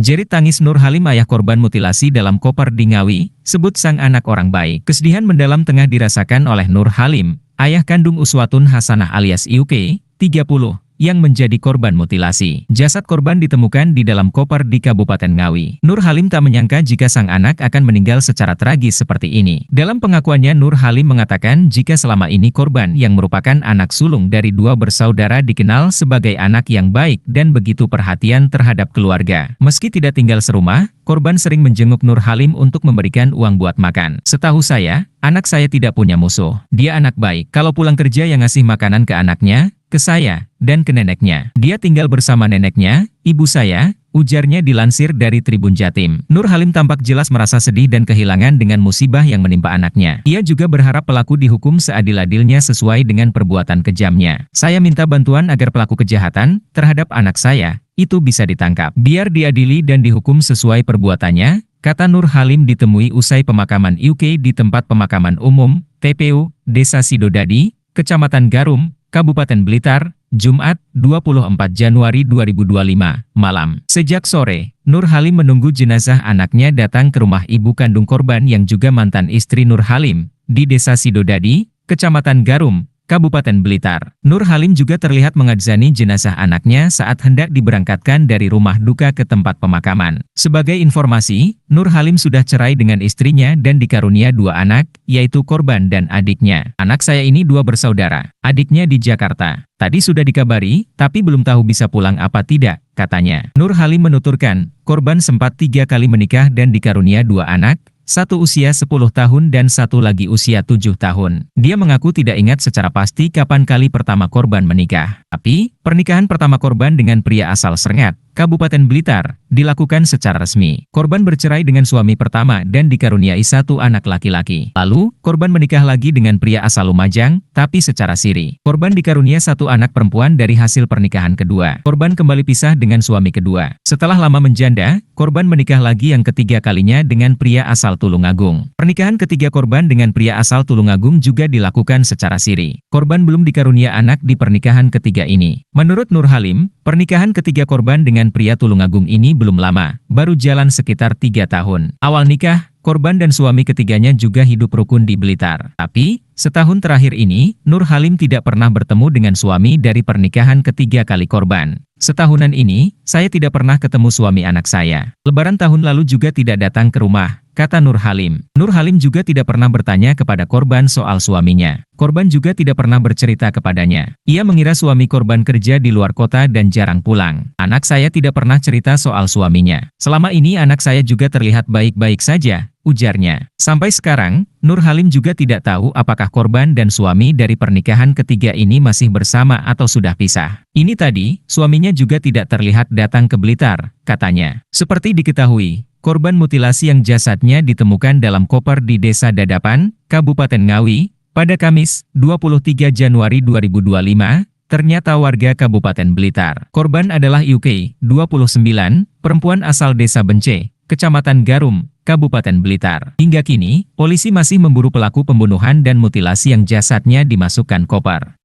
Jerit tangis Nur Halim, ayah korban mutilasi dalam koper di Ngawi, sebut sang anak orang baik. Kesedihan mendalam tengah dirasakan oleh Nur Halim, ayah kandung Uswatun Hasanah alias IUK, 30, yang menjadi korban mutilasi. Jasad korban ditemukan di dalam koper di Kabupaten Ngawi. Nur Halim tak menyangka jika sang anak akan meninggal secara tragis seperti ini. Dalam pengakuannya, Nur Halim mengatakan jika selama ini korban yang merupakan anak sulung dari dua bersaudara dikenal sebagai anak yang baik dan begitu perhatian terhadap keluarga. Meski tidak tinggal serumah, korban sering menjenguk Nur Halim untuk memberikan uang buat makan. Setahu saya, anak saya tidak punya musuh. Dia anak baik. Kalau pulang kerja yang ngasih makanan ke anaknya, ke saya, dan ke neneknya. Dia tinggal bersama neneknya, ibu saya, ujarnya dilansir dari Tribun Jatim. Nur Halim tampak jelas merasa sedih dan kehilangan dengan musibah yang menimpa anaknya. Ia juga berharap pelaku dihukum seadil-adilnya sesuai dengan perbuatan kejamnya. Saya minta bantuan agar pelaku kejahatan terhadap anak saya itu bisa ditangkap. Biar diadili dan dihukum sesuai perbuatannya, kata Nur Halim ditemui usai pemakaman IUK di tempat pemakaman umum, TPU, Desa Sidodadi, Kecamatan Garum, Kabupaten Blitar, Jumat, 24 Januari 2025, malam. Sejak sore, Nur Halim menunggu jenazah anaknya datang ke rumah ibu kandung korban yang juga mantan istri Nur Halim, di Desa Sidodadi, Kecamatan Garum, Kabupaten Blitar. Nur Halim juga terlihat mengadzani jenazah anaknya saat hendak diberangkatkan dari rumah duka ke tempat pemakaman. Sebagai informasi, Nur Halim sudah cerai dengan istrinya dan dikarunia dua anak, yaitu korban dan adiknya. Anak saya ini dua bersaudara, adiknya di Jakarta. Tadi sudah dikabari, tapi belum tahu bisa pulang apa tidak, katanya. Nur Halim menuturkan, korban sempat 3 kali menikah dan dikarunia dua anak, satu usia 10 tahun dan satu lagi usia 7 tahun. Dia mengaku tidak ingat secara pasti kapan kali pertama korban menikah. Tapi, pernikahan pertama korban dengan pria asal Serengat, Kabupaten Blitar, dilakukan secara resmi. Korban bercerai dengan suami pertama dan dikaruniai satu anak laki-laki. Lalu, korban menikah lagi dengan pria asal Lumajang, tapi secara siri. Korban dikarunia satu anak perempuan dari hasil pernikahan kedua. Korban kembali pisah dengan suami kedua. Setelah lama menjanda, korban menikah lagi yang ketiga kalinya dengan pria asal Tulungagung. Pernikahan ketiga korban dengan pria asal Tulungagung juga dilakukan secara siri. Korban belum dikarunia anak di pernikahan ketiga ini. Menurut Nur Halim, pernikahan ketiga korban dengan pria Tulungagung ini belum lama, baru jalan sekitar 3 tahun. Awal nikah, korban dan suami ketiganya juga hidup rukun di Blitar. Tapi, setahun terakhir ini, Nur Halim tidak pernah bertemu dengan suami dari pernikahan ketiga kali korban. Setahunan ini, saya tidak pernah ketemu suami anak saya. Lebaran tahun lalu juga tidak datang ke rumah, kata Nur Halim. Nur Halim juga tidak pernah bertanya kepada korban soal suaminya. Korban juga tidak pernah bercerita kepadanya. Ia mengira suami korban kerja di luar kota dan jarang pulang. Anak saya tidak pernah cerita soal suaminya. Selama ini anak saya juga terlihat baik-baik saja, ujarnya. Sampai sekarang, Nur Halim juga tidak tahu apakah korban dan suami dari pernikahan ketiga ini masih bersama atau sudah pisah. Ini tadi, suaminya juga tidak terlihat datang ke Blitar, katanya. Seperti diketahui, korban mutilasi yang jasadnya ditemukan dalam koper di Desa Dadapan, Kabupaten Ngawi, pada Kamis, 23 Januari 2025, ternyata warga Kabupaten Blitar. Korban adalah IUK, 29, perempuan asal Desa Bence, Kecamatan Garum, Kabupaten Blitar. Hingga kini, polisi masih memburu pelaku pembunuhan dan mutilasi yang jasadnya dimasukkan koper.